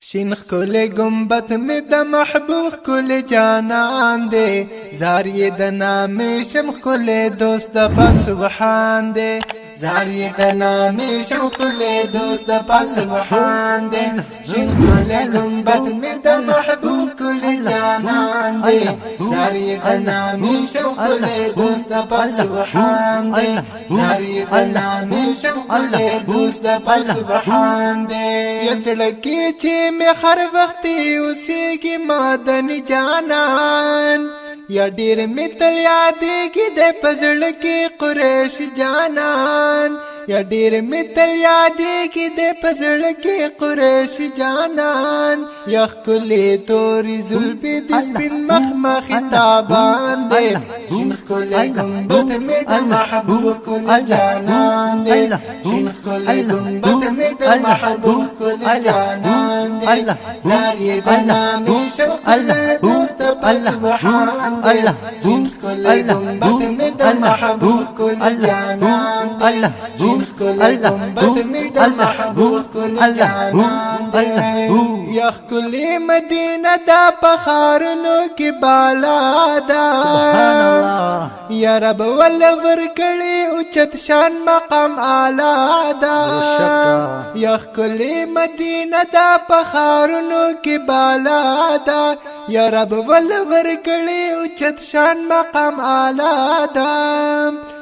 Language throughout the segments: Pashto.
شینخ کل گنبت میں دا محبوب کل جانان دے زاری دا نامی شمخ کل دوست دا پاک سبحان دے زاری دا نامی شمخ کل دوست دا پاک سبحان دے شینخ کل گنبت میں دا محبوب کل جانان دے زاری دا نامی شمخ کل دوست دا پاک سبحان دے زاری دا نامی شمخ کل دوست دا پاک سبحان دے یہ سڑکی چی میں ہر وقتی اسی کی مادن جانان یا ڈیر میں تل یادی کی دے پزڑ کی قریش جانان یا ڈیر میں تل یادی کی دے پزڑ کی قریش جانان یا کلی توری زلفی دس بن مخمخ تابان دے شنخ کلی گنبت میں دا محبوب کل جانان دے شنخ کلی گنبت میں دا محبوب کل جانان دے زاری دا نامی شوق کلی دوست پل سبحان دے شنخ کلی گنبت میں دا محبوب کل جانان دے شنخ کلی گنبت میں دا محبوب کل جانان دے یخ کلی مدینہ دا پخارنو کی بالا دا یا رب والور کلی اچت شان مقام آلا دا یخ کلی مدینہ دا پخارنو کی بالا دا یا رب والور کلی اچت شان مقام آلا دا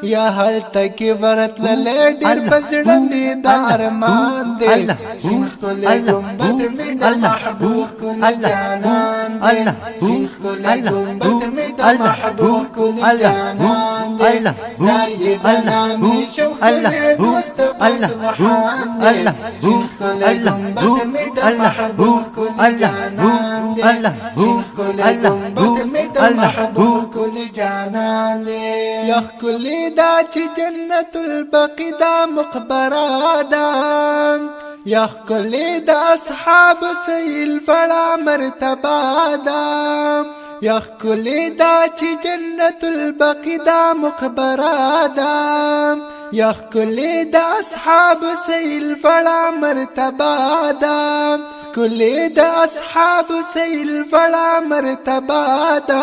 یا حال تکی ورت للیڈر پزڑنی دا ارمان دے شنخ کلی گنبت میں دا محبوب کل جانان دے شنخ کلی گنبت میں دا محبوب کل جانان دے زاری دا نامی شوق کلی دوست پل سبحان دے شنخ کلی گنبت میں دا محبوب کل جانان دے شنخ کلی گنبت میں دا محبوب کل جانان دے یخ کلی دا چی جنت البقی دا مقبرہ دا یخ کلی دا اصحاب سیل بڑا مرتبہ دا یخ کلی دا چی جنت البقی دا مقبرہ دا یخ کلی دا اصحاب سیل بڑا مرتبہ دا کلی دا اصحاب سیل بڑا مرتبہ دا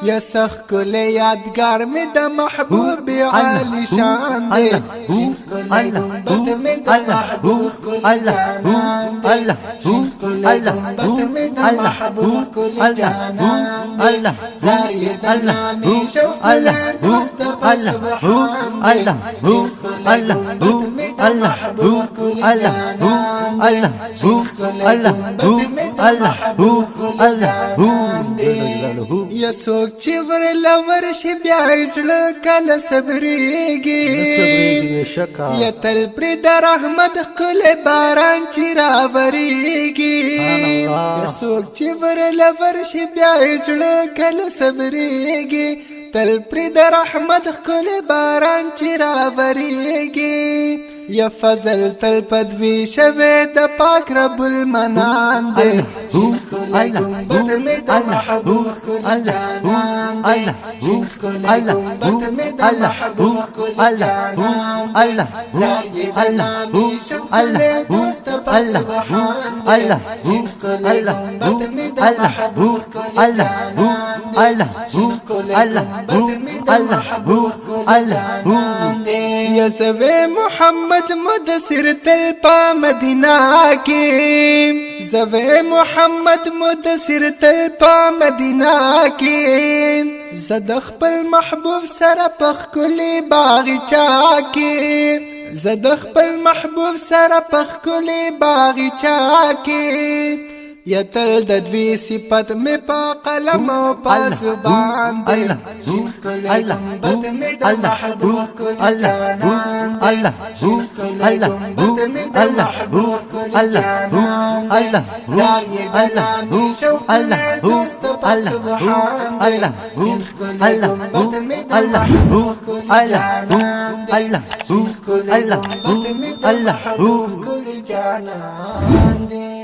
یا سخ کلی یادگار میں دا محبوب عالی شان دے شنخ کلی گنبت میں دا محبوب کل جانان دے شنخ کلی گنبت میں دا محبوب کل جانان دے زاری دا نامی شوق کلی دوست پل سبحان دے شنخ کلی گنبت میں دا محبوب کل جانان دے شنخ کلی گنبت میں دا محبوب کل جانان دے یا سوک چی ور لور شی بیا ازڑا کل صبریگی یا تل پری در احمد کل باران چی راوریگی یا سوک چی ور لور شی بیا ازڑا کل صبریگی تل پری در احمد کل باران چی راوریگی یا فضل تل پدوی شوی دا پاک رب المنان دے شنخ کلی گنبت میں دا محبوب کل جانان دے شنخ کلی گنبت میں دا محبوب کل جانان دے زاری دا نامی شوق کلی دوست پل سبحان دے شنخ کلی گنبت میں دا محبوب کل جانان دے شنخ کلی گنبت میں دا محبوب کل جانان دے یا سوے محمد مدثر تل پا مدینہ کی زوے محمد مدثر تل پا مدینہ کی زدخ پل محبوب سر پخ کلی باغچا کی زدخ پل محبوب سر پخ کلی باغچا کی یا تل ددوی صفت میں پا قلم و پا زبان دے شنخ کلی گنبت میں دا محبوب کل جانان دے شنخ کلی گنبت میں دا محبوب کل جانان دے زاری دا نامی شوق کلی دوست پل سبحان دے شنخ کلی گنبت میں دا محبوب کل جانان دے شنخ کلی گنبت میں دا محبوب کل جانان دے